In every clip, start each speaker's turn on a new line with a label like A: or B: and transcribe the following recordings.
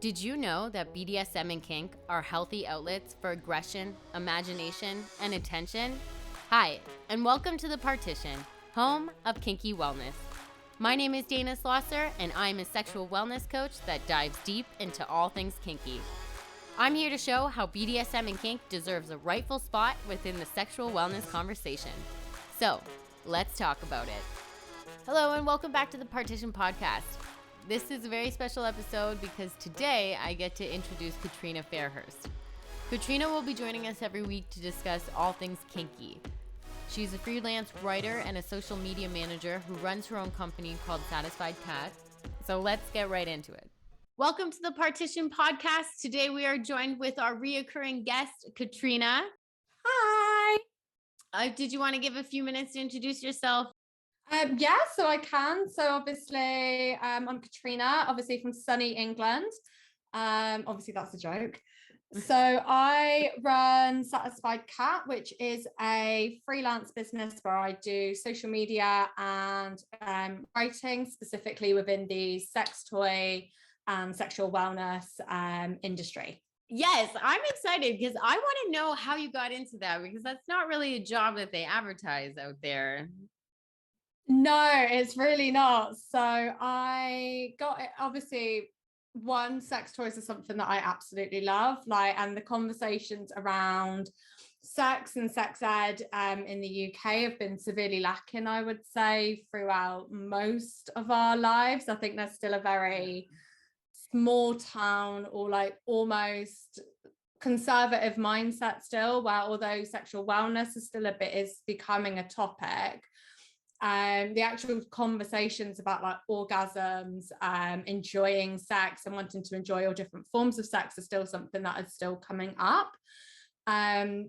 A: Did you know that BDSM and kink are healthy outlets for aggression, imagination, and attention? Hi, and welcome to the Partition, home of kinky wellness. My name is Dana Slosser, and I'm a sexual wellness coach that dives deep into all things kinky. I'm here to show how BDSM and kink deserves a rightful spot within the sexual wellness conversation. So, let's talk about it. Hello, and welcome back to the Partition podcast. This is a very special episode because today I get to introduce Katrina Fairhurst. Katrina will be joining us every week to discuss all things kinky. She's a freelance writer and a social media manager who runs her own company called Satisfied Cat. So let's get right into it. Welcome to the Partition podcast. Today we are joined with our reoccurring guest, Katrina.
B: Hi.
A: Did you want to give a few minutes to introduce yourself?
B: So I can. So obviously, I'm Katrina, obviously from sunny England. Obviously that's a joke. So I run Satisfied Cat, which is a freelance business where I do social media and writing specifically within the sex toy and sexual wellness industry.
A: Yes, I'm excited because I want to know how you got into that, because that's not really a job that they advertise out there.
B: No, it's really not. So I got it. Obviously, one, sex toys are something that I absolutely love. And the conversations around sex and sex ed in the UK have been severely lacking, I would say, throughout most of our lives. I think there's still a very small town or almost conservative mindset still, where although sexual wellness is becoming a topic, the actual conversations about orgasms, enjoying sex and wanting to enjoy all different forms of sex are still something that is still coming up.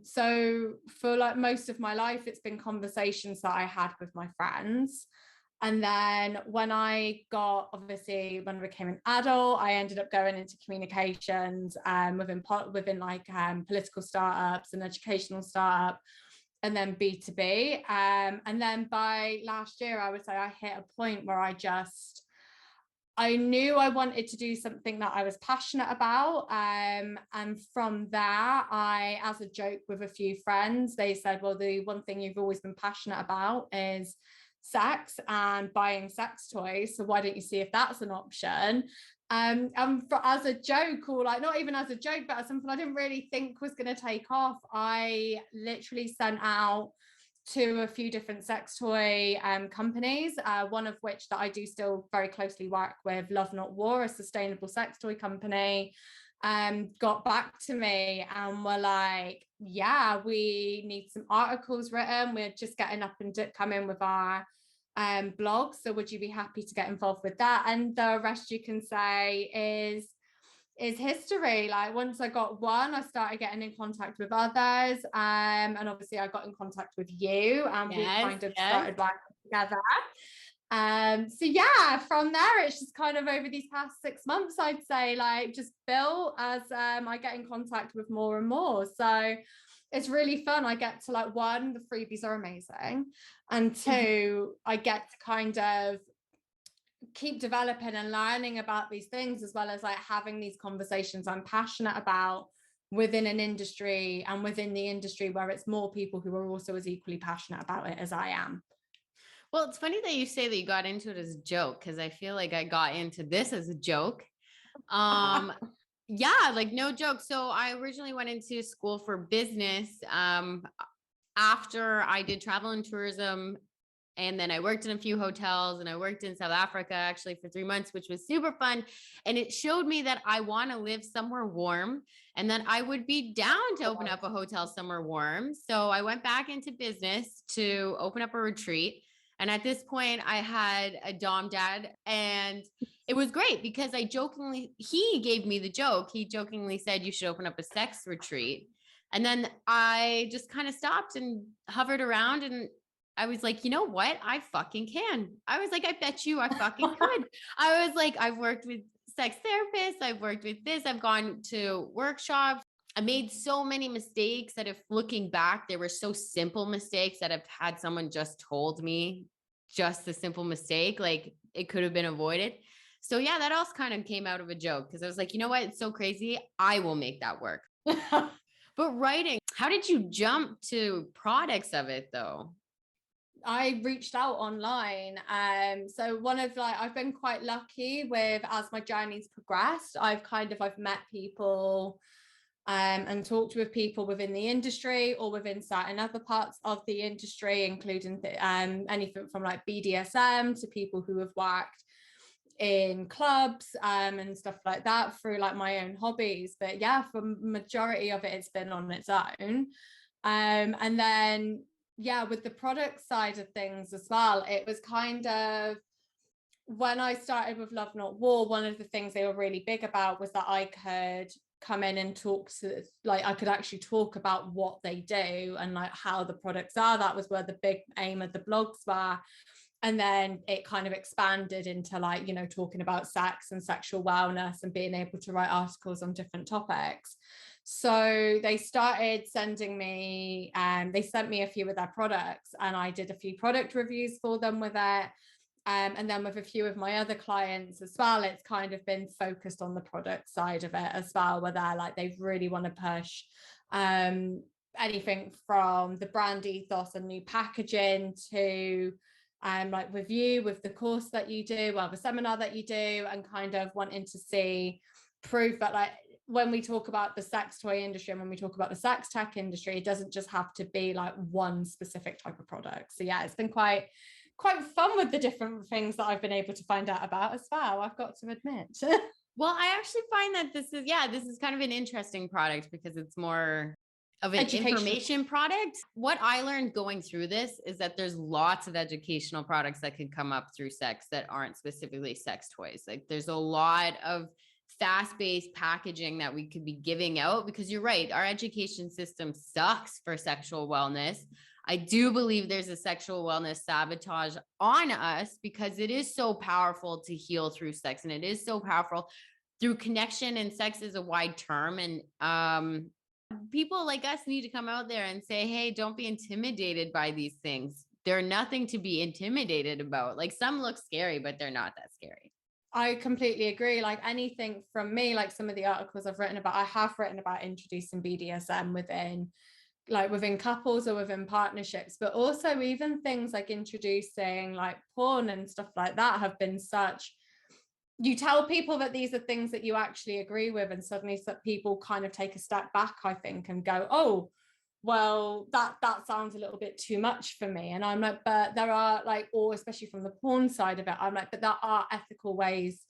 B: So for most of my life, it's been conversations that I had with my friends. And then when I became an adult, I ended up going into communications within political startups and educational startup, and then B2B. And then by last year, I would say I hit a point where I knew I wanted to do something that I was passionate about. And from there, as a joke with a few friends, they said, well, the one thing you've always been passionate about is sex and buying sex toys. So why don't you see if that's an option? As a joke, or not even as a joke, but as something I didn't really think was going to take off, I literally sent out to a few different sex toy companies, one of which that I do still very closely work with, Love Not War, a sustainable sex toy company, got back to me and were like, yeah, we need some articles written. We're just getting up and coming with our blog, so would you be happy to get involved with that? And the rest, you can say, is history. Once I got one, I started getting in contact with others, and obviously I got in contact with you, and we kind of started working together. So yeah, from there it's just kind of over these past 6 months, I'd say, just built as I get in contact with more and more. So it's really fun. I get to one, the freebies are amazing, and two, I get to kind of keep developing and learning about these things, as well as having these conversations I'm passionate about within an industry, and within the industry where it's more people who are also as equally passionate about it as I am.
A: Well, it's funny that you say that you got into it as a joke, because I feel like I got into this as a joke. Yeah, no joke. So I originally went into school for business after I did travel and tourism. And then I worked in a few hotels, and I worked in South Africa actually for 3 months, which was super fun. And it showed me that I want to live somewhere warm, and that I would be down to open up a hotel somewhere warm. So I went back into business to open up a retreat. And at this point I had a dom dad, and it was great because he gave me the joke. He jokingly said, you should open up a sex retreat. And then I just kind of stopped and hovered around, and I was like, you know what? I fucking can. I was like, I bet you I fucking could. I was like, I've worked with sex therapists. I've worked with this. I've gone to workshops. I made so many mistakes that, if looking back, they were so simple mistakes that if had someone just told me just the simple mistake, it could have been avoided. So yeah, that also kind of came out of a joke because I was like, you know what? It's so crazy. I will make that work. But writing, how did you jump to products of it though?
B: I reached out online. So I've been quite lucky with, as my journey's progressed, I've met people and talked with people within the industry or within certain other parts of the industry, including anything from like BDSM to people who have worked in clubs and stuff like that through like my own hobbies. But yeah, for majority of it, it's been on its own. And then yeah, with the product side of things as well, it was kind of when I started with Love Not War, one of the things they were really big about was that I could come in and I could actually talk about what they do and like how the products are. That was where the big aim of the blogs were. And then it kind of expanded into like, you know, talking about sex and sexual wellness and being able to write articles on different topics. So they started sending me, they sent me a few of their products and I did a few product reviews for them with it. And then with a few of my other clients as well, it's kind of been focused on the product side of it as well, where they're like, they really want to push anything from the brand ethos and new packaging to like with you, with the course that you do, well, the seminar that you do, and kind of wanting to see proof that like when we talk about the sex toy industry and when we talk about the sex tech industry, it doesn't just have to be like one specific type of product. So yeah, it's been quite fun with the different things that I've been able to find out about as well, I've got to admit.
A: Well, I actually find that this is kind of an interesting product because it's more of an information product. What I learned going through this is that there's lots of educational products that can come up through sex that aren't specifically sex toys. Like there's a lot of fast-paced packaging that we could be giving out because you're right, our education system sucks for sexual wellness. I do believe there's a sexual wellness sabotage on us because it is so powerful to heal through sex and it is so powerful through connection, and sex is a wide term. And people like us need to come out there and say, hey, don't be intimidated by these things. They're nothing to be intimidated about. Like some look scary, but they're not that scary.
B: I completely agree. Like anything from me, like some of the articles I've written about, I have written about introducing BDSM within couples or within partnerships, but also even things like introducing like porn and stuff like that have been such, you tell people that these are things that you actually agree with and suddenly people kind of take a step back, I think, and go, oh, well, that sounds a little bit too much for me. And I'm like, but there are like, or especially from the porn side of it, I'm like, but there are ethical ways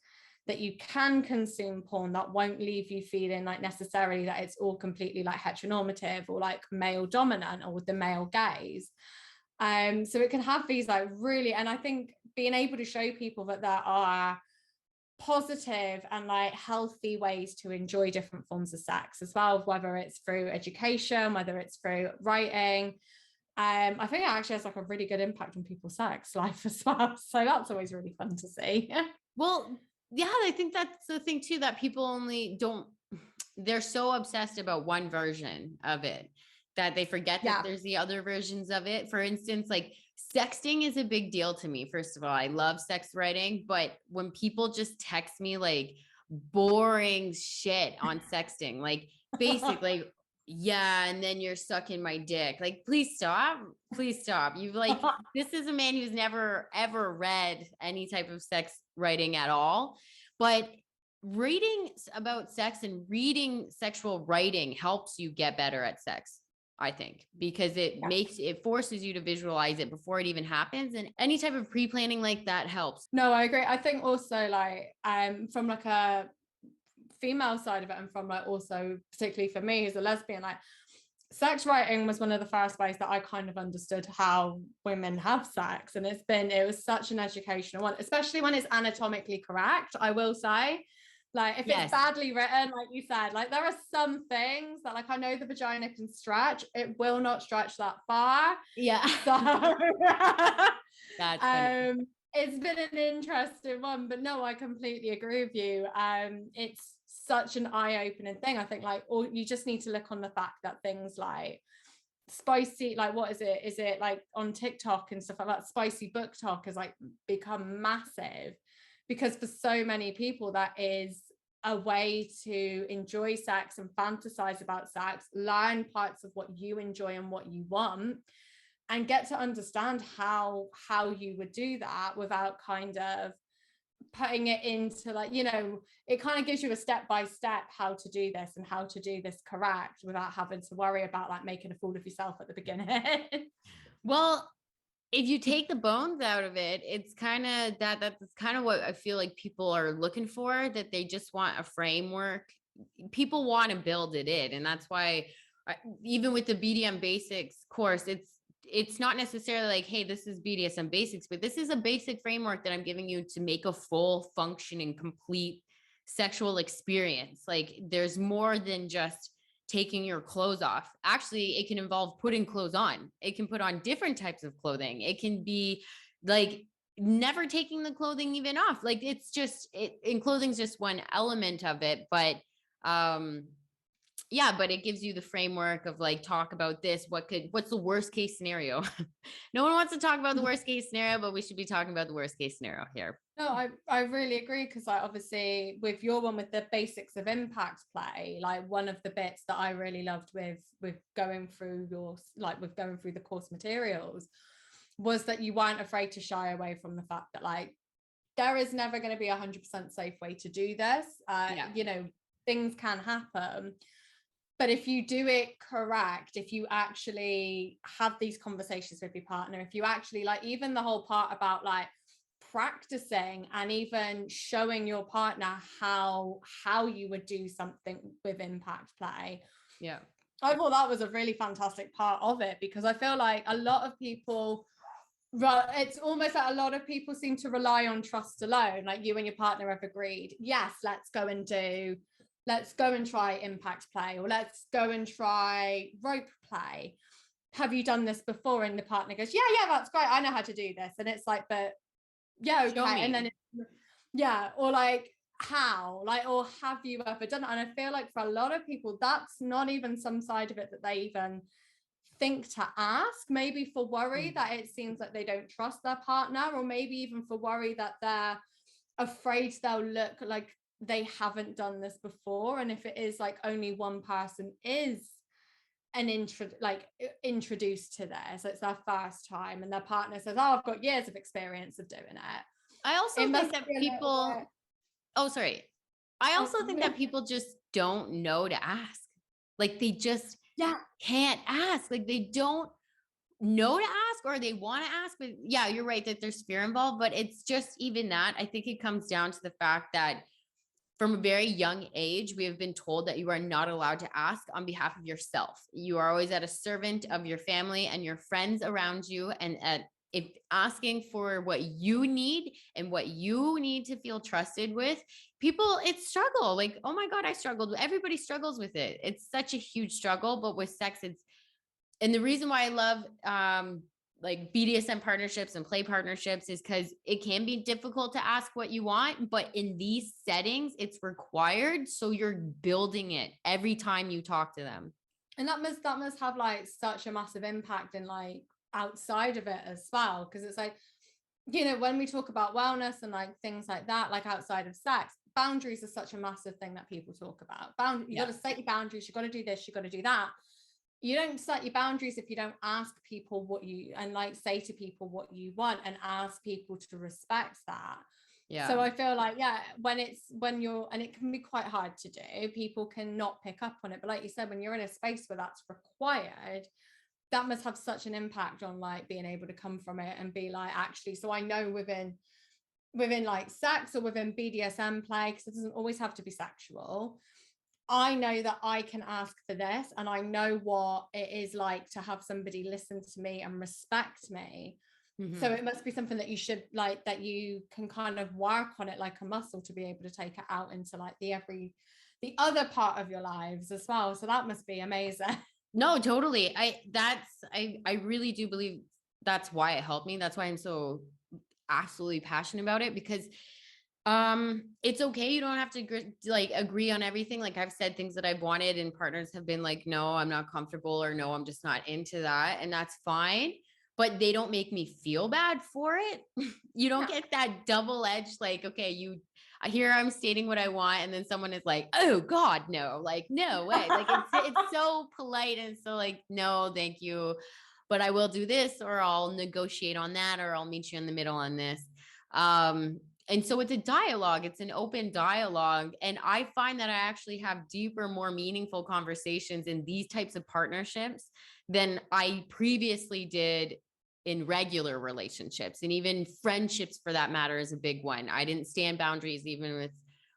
B: that you can consume porn that won't leave you feeling like necessarily that it's all completely like heteronormative or like male dominant or with the male gaze. So it can have these like really, and I think being able to show people that there are positive and like healthy ways to enjoy different forms of sex as well, whether it's through education, whether it's through writing. I think it actually has like a really good impact on people's sex life as well. So that's always really fun to see.
A: Well, yeah, I think that's the thing too, that people they're so obsessed about one version of it that they forget that there's the other versions of it. For instance, like sexting is a big deal to me. First of all, I love sex writing, but when people just text me like boring shit on sexting, like basically, yeah, and then you're sucking my dick. Like, please stop. Please stop. You've like, this is a man who's never, ever read any type of sex writing at all. But reading about sex and reading sexual writing helps you get better at sex, I think, because it forces you to visualize it before it even happens. And any type of pre-planning like that helps.
B: No, I agree. I think also like, from like a female side of it, and from like also particularly for me as a lesbian, like sex writing was one of the first ways that I kind of understood how women have sex. And it was such an educational one, especially when it's anatomically correct, I will say. Like if it's badly written, like you said, like there are some things that like I know the vagina can stretch, it will not stretch that far.
A: Yeah.
B: So
A: that's funny.
B: It's been an interesting one, but no, I completely agree with you. It's such an eye-opening thing. I think like you just need to look on the fact that things like spicy, like what is it like on TikTok and stuff like that, spicy book talk has like become massive because for so many people, that is a way to enjoy sex and fantasize about sex, learn parts of what you enjoy and what you want, and get to understand how you would do that without kind of putting it into like, you know, it kind of gives you a step by step how to do this and how to do this correct without having to worry about like making a fool of yourself at the beginning.
A: Well, if you take the bones out of it, it's kind of that's kind of what I feel like people are looking for, that they just want a framework. People want to build it in. And that's why even with the BDM basics course, it's not necessarily like, hey, this is BDSM basics, but this is a basic framework that I'm giving you to make a full functioning, complete sexual experience. Like there's more than just taking your clothes off. Actually, it can involve putting clothes on. It can put on different types of clothing. It can be like never taking the clothing even off. Like it's just and clothing's just one element of it, but yeah, but it gives you the framework of like, talk about this. What's the worst case scenario? No one wants to talk about the worst case scenario, but we should be talking about the worst case scenario here.
B: No, I really agree, because like obviously with your one with the basics of impact play, like one of the bits that I really loved with going through the course materials was that you weren't afraid to shy away from the fact that like there is never going to be 100% safe way to do this. You know, things can happen. But if you do it correct, if you actually have these conversations with your partner, if you actually like even the whole part about like practicing and even showing your partner how you would do something with impact play.
A: Yeah.
B: I thought that was a really fantastic part of it, because I feel like a lot of people, it's almost like a lot of people seem to rely on trust alone. Like you and your partner have agreed, yes, let's go and try impact play, or let's go and try rope play. Have you done this before? And the partner goes, yeah, that's great, I know how to do this. And it's like, but yeah, okay. And then or like, how, like, or have you ever done it? And I feel like for a lot of people, that's not even some side of it that they even think to ask, maybe for worry that it seems like they don't trust their partner, or maybe even for worry that they're afraid they'll look like they haven't done this before. And if it is like only one person is introduced to this, it's their first time, and their partner says, oh, I've got years of experience of doing it.
A: I also think that people I also think that people just don't know to ask. Like they just can't ask. Like they don't know to ask, or they want to ask. But yeah, you're right that there's fear involved, but it's just even that. I think it comes down to the fact that from a very young age, we have been told that you are not allowed to ask on behalf of yourself. You are always at a servant of your family and your friends around you. And if asking for what you need and what you need to feel trusted with, people, it's struggle. Like, oh my God, I struggled. Everybody struggles with it. It's such a huge struggle, but with sex, and the reason why I love like BDSM partnerships and play partnerships is because it can be difficult to ask what you want, but in these settings, it's required. So you're building it every time you talk to them.
B: And that must have like such a massive impact in like outside of it as well. Because it's like, you know, when we talk about wellness and like things like that, like outside of sex, boundaries are such a massive thing that people talk about. You got to set your boundaries. You got to do this. You got to do that. You don't set your boundaries if you don't ask people what you, and like say to people what you want and ask people to respect that. Yeah. So I feel like, when it can be quite hard to do, people can not pick up on it. But like you said, when you're in a space where that's required, that must have such an impact on like being able to come from it and be like, actually, so I know within like sex or within BDSM play, because it doesn't always have to be sexual, I know that I can ask for this, and I know what it is like to have somebody listen to me and respect me. Mm-hmm. So it must be something that you should like, that you can kind of work on it like a muscle to be able to take it out into like the other part of your lives as well. So that must be amazing.
A: No, totally. I really do believe that's why it helped me. That's why I'm so absolutely passionate about it, because it's okay. You don't have to agree on everything. Like I've said things that I've wanted and partners have been like, no, I'm not comfortable, or no, I'm just not into that. And that's fine. but they don't make me feel bad for it. You don't
B: Yeah.
A: get that double edged, like, okay, here I'm stating what I want. And then someone is like, oh God, no, like, no way. Like it's so polite. And so like, no, thank you. But I will do this, or I'll negotiate on that, or I'll meet you in the middle on this. And so it's a dialogue, it's an open dialogue. And I find that I actually have deeper, more meaningful conversations in these types of partnerships than I previously did in regular relationships, and even friendships for that matter is a big one. I didn't stand boundaries even with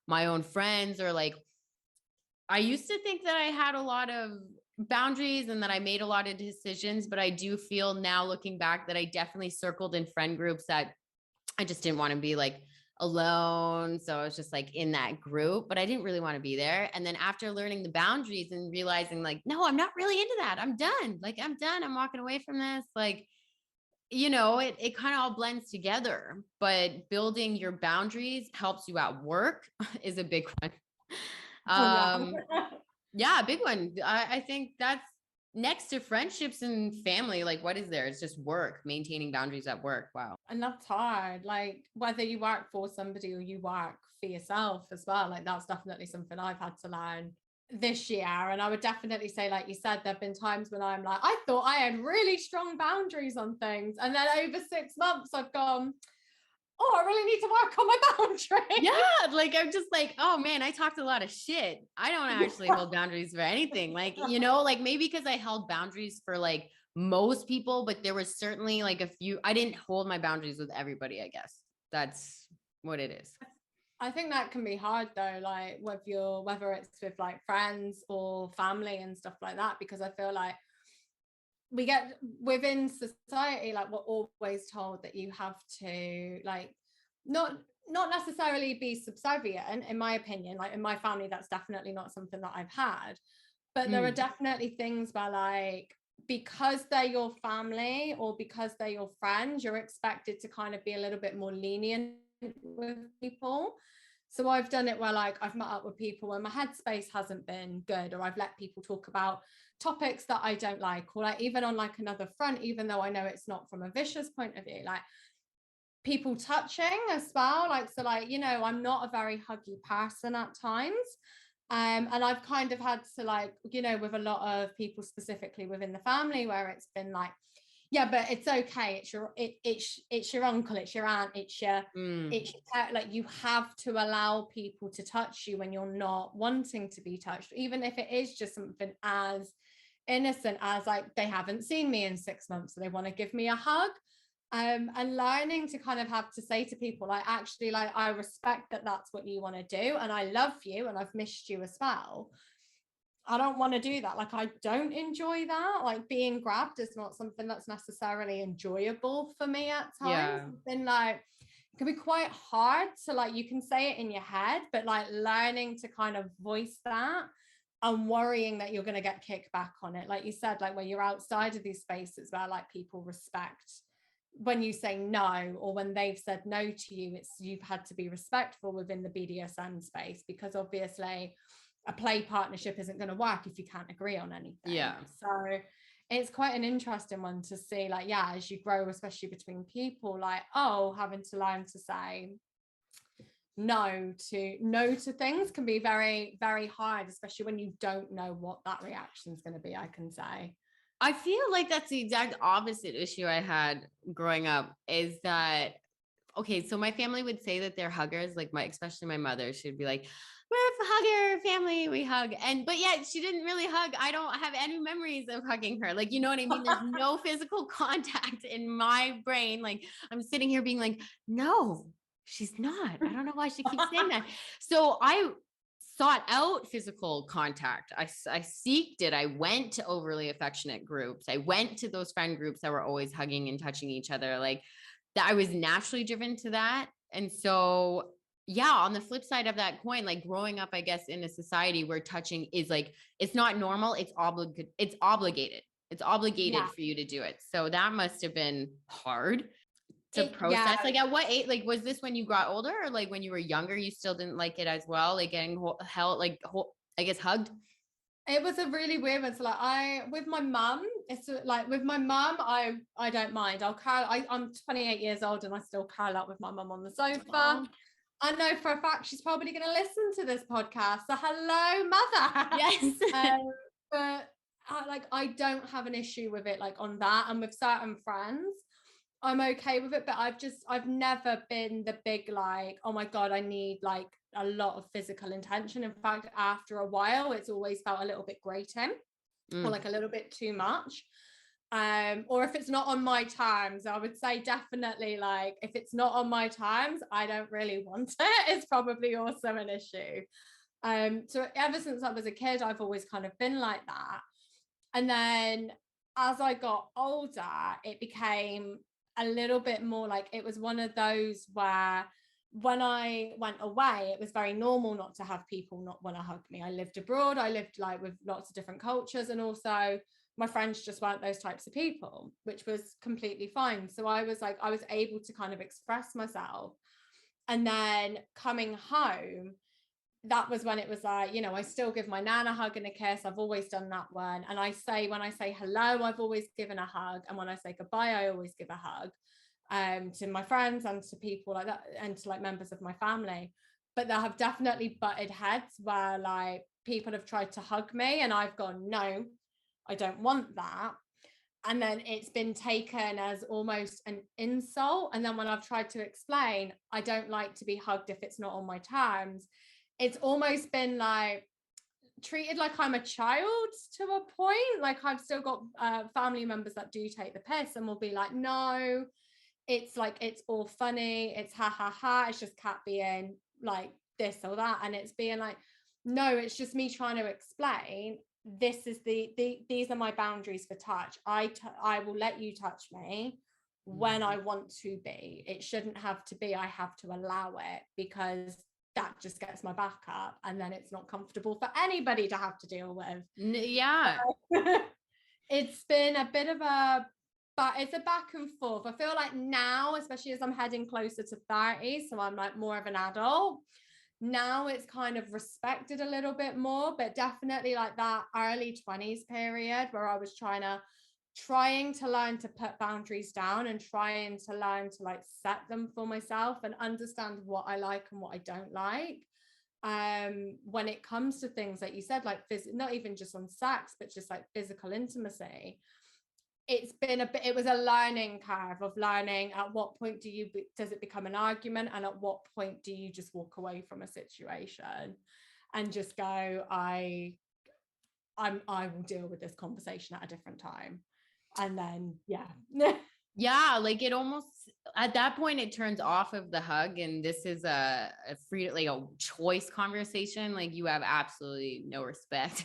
A: my own friends, or like, I used to think that I had a lot of boundaries and that I made a lot of decisions, but I do feel now looking back that I definitely circled in friend groups that I just didn't want to be like alone. So I was just like in that group, but I didn't really want to be there. And then after learning the boundaries and realizing like, no, I'm not really into that. I'm done. Like, I'm done. I'm walking away from this. Like, it kind of all blends together, but building your boundaries helps you at work is a big one.
B: Oh, yeah.
A: Yeah, a big one. I think that's next to friendships and family. Like, what is there? It's just work, maintaining boundaries at work. Wow.
B: And that's hard. Like whether you work for somebody or you work for yourself as well, like that's definitely something I've had to learn this year. And I would definitely say, like you said, there have been times when I'm like, I thought I had really strong boundaries on things, and then over 6 months I've gone, oh, I really need to work on my boundaries.
A: Yeah, like I'm just like, oh man, I talked a lot of shit. I don't actually hold boundaries for anything. Like, like maybe because I held boundaries for like most people, but there was certainly like a few, I didn't hold my boundaries with everybody, I guess. That's what it is.
B: I think that can be hard though, like whether it's with like friends or family and stuff like that, because I feel like we get within society, like we're always told that you have to like not necessarily be subservient, in my opinion. Like in my family, that's definitely not something that I've had, but there are definitely things where like, because they're your family or because they're your friends, you're expected to kind of be a little bit more lenient with people. So I've done it where like I've met up with people when my headspace hasn't been good, or I've let people talk about topics that I don't like, or like even on like another front, even though I know it's not from a vicious point of view, like people touching as well. Like, so like, I'm not a very huggy person at times. And I've kind of had to like, with a lot of people specifically within the family, where it's been like, yeah, but it's okay. It's your uncle, it's your aunt, it's your like, you have to allow people to touch you when you're not wanting to be touched, even if it is just something as innocent as like they haven't seen me in 6 months, so they want to give me a hug. And learning to kind of have to say to people like, actually, like, I respect that that's what you want to do, and I love you, and I've missed you as well. I don't want to do that. Like, I don't enjoy that. Like, being grabbed is not something that's necessarily enjoyable for me at times.
A: Yeah.
B: Then like, it can be quite hard to like, you can say it in your head, but like learning to kind of voice that and worrying that you're going to get kicked back on it. Like you said, like when you're outside of these spaces where like people respect when you say no, or when they've said no to you, it's you've had to be respectful within the BDSM space, because obviously a play partnership isn't going to work if you can't agree on anything.
A: Yeah.
B: So it's quite an interesting one to see, like, yeah, as you grow, especially between people, like, having to learn to say no to things can be very, very hard, especially when you don't know what that reaction is going to be, I can say.
A: I feel like that's the exact opposite issue I had growing up, is that, okay, so my family would say that they're huggers, like especially my mother, she'd be like, we're a hugger family, we hug. But yet she didn't really hug. I don't have any memories of hugging her. Like, you know what I mean? There's no physical contact in my brain. Like, I'm sitting here being like, no, she's not. I don't know why she keeps saying that. So I sought out physical contact. I seeked it. I went to overly affectionate groups. I went to those friend groups that were always hugging and touching each other. Like, that I was naturally driven to that. And so, yeah, on the flip side of that coin, like growing up, I guess, in a society where touching is like, it's not normal. It's obligated. It's obligated for you to do it. So that must have been hard to process. Yeah. Like, at what age, like, was this when you got older, or like when you were younger, you still didn't like it as well? Like getting held, like, I guess, hugged?
B: It was a really weird one. So like, with my mum, It's like with my mum, I don't mind. I'm 28 years old and I still curl up with my mum on the sofa.
A: Oh.
B: I know for a fact she's probably going to listen to this podcast. So hello, mother.
A: Yes.
B: But I don't have an issue with it like on that, and with certain friends I'm okay with it, but I've never been the big like, oh my God, I need like a lot of physical intention. In fact, after a while, it's always felt a little bit grating or like a little bit too much. Or if it's not on my terms, I would say definitely like if it's not on my terms, I don't really want it. It's probably also an issue. So ever since I was a kid, I've always kind of been like that. And then as I got older, it became a little bit more like it was one of those where when I went away, it was very normal not to have people not want to hug me. I lived abroad. I lived like with lots of different cultures, and also my friends just weren't those types of people, which was completely fine. So I was able to kind of express myself. And then coming home, that was when it was like, I still give my nan a hug and a kiss. I've always done that one. And when I say hello, I've always given a hug. And when I say goodbye, I always give a hug to my friends and to people like that, and to like members of my family. But there have definitely butted heads where like people have tried to hug me and I've gone, no, I don't want that. And then it's been taken as almost an insult. And then when I've tried to explain, I don't like to be hugged if it's not on my terms, it's almost been like treated like I'm a child to a point. Like I've still got family members that do take the piss and will be like, no, it's like, it's all funny. It's ha ha ha. It's just Kat being like this or that. And it's being like, no, it's just me trying to explain. This is these are my boundaries for touch. I will let you touch me when I want to be. It shouldn't have to be, I have to allow it, because that just gets my back up and then it's not comfortable for anybody to have to deal with.
A: Yeah.
B: It's been a bit of but it's a back and forth. I feel like now, especially as I'm heading closer to 30, so I'm like more of an adult, now it's kind of respected a little bit more, but definitely like that early 20s period where I was trying to learn to put boundaries down and trying to learn to like set them for myself and understand what I like and what I don't like. When it comes to things like you said, like not even just on sex, but just like physical intimacy, it was a learning curve of learning at what point does it become an argument, and at what point do you just walk away from a situation and just go, I will deal with this conversation at a different time. And then
A: Yeah, like it almost at that point it turns off of the hug, and this is a free, like a choice conversation. Like you have absolutely no respect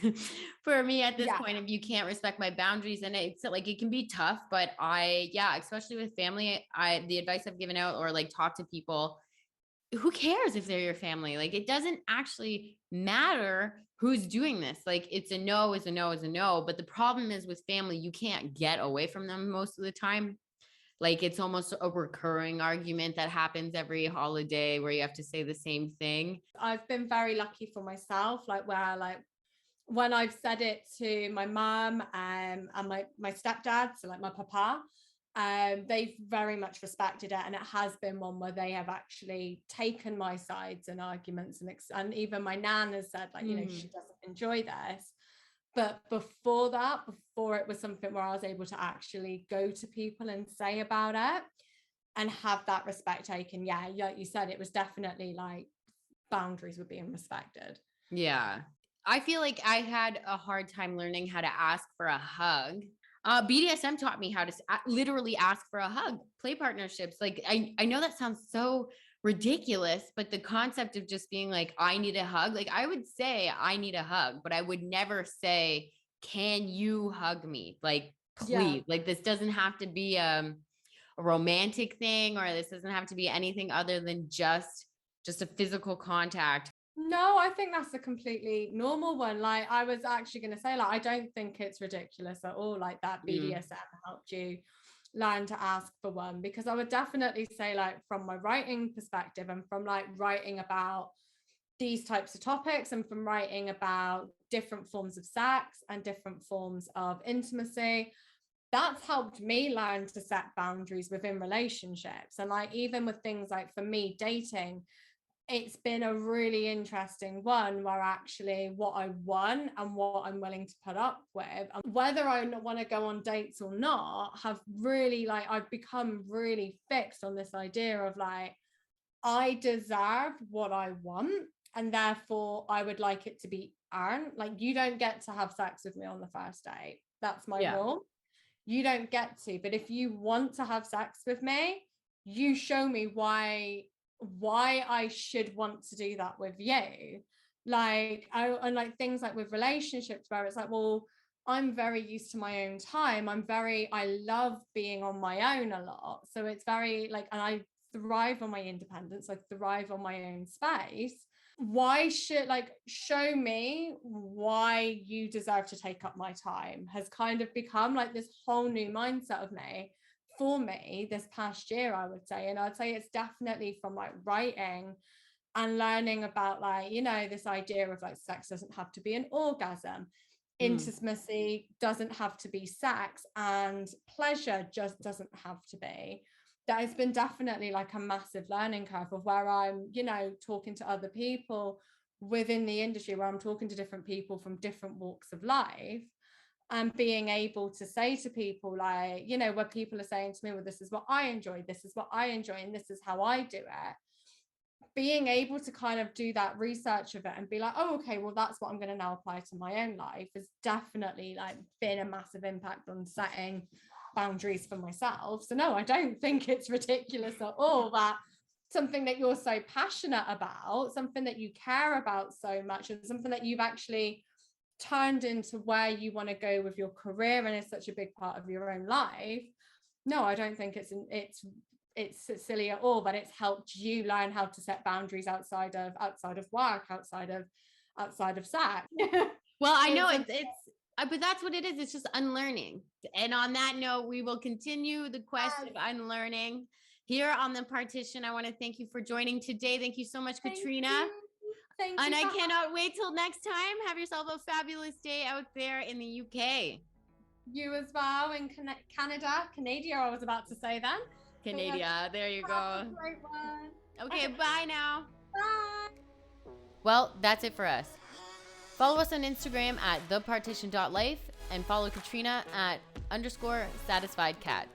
A: for me at this point if you can't respect my boundaries. And it's like it can be tough, but especially with family, the advice I've given out or like talk to people, who cares if they're your family? Like it doesn't actually matter who's doing this. Like it's a no is a no is a no. But the problem is with family, you can't get away from them most of the time. Like it's almost a recurring argument that happens every holiday where you have to say the same thing.
B: I've been very lucky for myself, like where like when I've said it to my mom and my stepdad, so like my papa, they've very much respected it, and it has been one where they have actually taken my sides in arguments, and even my nan has said like, she doesn't enjoy this. But before it was something where I was able to actually go to people and say about it and have that respect taken. Yeah, like you said, it was definitely like boundaries were being respected.
A: Yeah. I feel like I had a hard time learning how to ask for a hug. BDSM taught me how to literally ask for a hug, play partnerships. Like I know that sounds so ridiculous, but the concept of just being like, I need a hug, like I would say I need a hug, but I would never say, can you hug me? Like, please, like this doesn't have to be a romantic thing, or this doesn't have to be anything other than just a physical contact.
B: No, I think that's a completely normal one. Like I was actually going to say, like, I don't think it's ridiculous at all. Like that BDSM helped you learn to ask for one, because I would definitely say like from my writing perspective and from like writing about these types of topics and from writing about different forms of sex and different forms of intimacy, that's helped me learn to set boundaries within relationships. And like, even with things like, for me, dating, it's been a really interesting one where actually what I want and what I'm willing to put up with, and whether I want to go on dates or not, have really, like, I've become really fixed on this idea of like, I deserve what I want, and therefore I would like it to be earned. Like, you don't get to have sex with me on the first date. That's my rule. You don't get to. But if you want to have sex with me, you show me why I should want to do that with you. Like, and like things like with relationships where it's like, well, I'm very used to my own time. I love being on my own a lot. So it's very like, and I thrive on my independence. I thrive on my own space. Why should, like, show me why you deserve to take up my time has kind of become like this whole new mindset of me, for me, this past year, I would say. And I'd say it's definitely from like writing and learning about, like, you know, this idea of like, sex doesn't have to be an orgasm. Intimacy doesn't have to be sex, and pleasure just doesn't have to be. That has been definitely like a massive learning curve of where I'm, you know, talking to other people within the industry, where I'm talking to different people from different walks of life, and being able to say to people, like, you know, where people are saying to me, well, this is what I enjoy, this is what I enjoy, and this is how I do it. Being able to kind of do that research of it and be like, oh, okay, well, that's what I'm going to now apply to my own life, has definitely like been a massive impact on setting boundaries for myself. So no, I don't think it's ridiculous at all that something that you're so passionate about, something that you care about so much, and something that you've actually turned into where you want to go with your career and is such a big part of your own life. No, I don't think it's silly at all, but it's helped you learn how to set boundaries outside of work, outside of sex.
A: Well, I know it's but that's what it is. It's just unlearning. And on that note, we will continue the quest of unlearning here on the Partition. I want to thank you for joining today. Thank you so much, Katrina.
B: Thank you.
A: And I cannot wait till next time. Have yourself a fabulous day out there in the UK.
B: You as well, in Canada, I was about to say then.
A: Canada, there you go.
B: Great one.
A: Okay, bye now.
B: Bye.
A: Well, that's it for us. Follow us on Instagram at thepartition.life and follow Katrina at _satisfiedcat.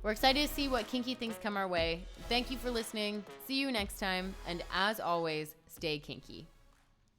A: We're excited to see what kinky things come our way. Thank you for listening. See you next time. And as always, stay kinky.